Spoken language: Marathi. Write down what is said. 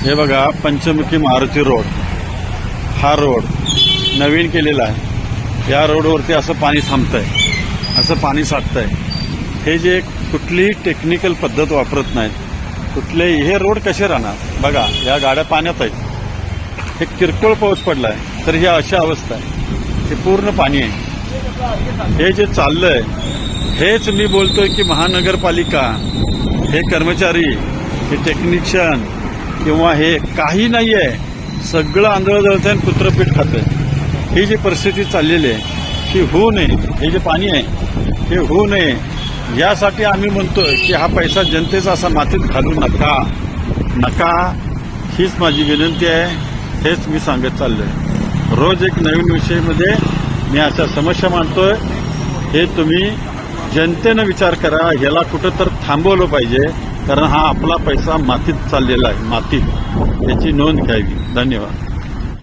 हे बघा, पंचमुखी मारुती रोड, हा रोड नवीन केलेला आहे। या रोडवरती असं पाणी थांबतंय, असं पाणी साठतंय। हे जे कुठलीही टेक्निकल पद्धत वापरत नाहीत, कुठलेही हे रोड कसे राहणार? बघा, या गाड्या पाण्यात आहेत। हे किरकोळ पाऊस पडलाय तर ही अशी अवस्था आहे, हे पूर्ण पाणी आहे। हे जे चाललंय हेच मी बोलतोय की महानगरपालिका, हे कर्मचारी, हे टेक्निशियन किंवा हे काही नाही आहे, सगळं आंधळं जळतंय आणि कुत्रपीठ खातंय। ही जी परिस्थिती चाललेली आहे ही होऊ नये, हे जे पाणी आहे हे होऊ नये यासाठी आम्ही म्हणतोय की हा पैसा जनतेचा असा मातीत घालू नका, हीच माझी विनंती आहे। हेच मी सांगत चाललोय। रोज एक नवीन विषयामध्ये मी अशा समस्या मांडतोय, हे तुम्ही जनतेनं विचार करा, ह्याला कुठं तर थांबवलं पाहिजे, कारण हा आपला पैसा मातीत चाललेला आहे, मातीत। याची नोंद घ्यावी। धन्यवाद।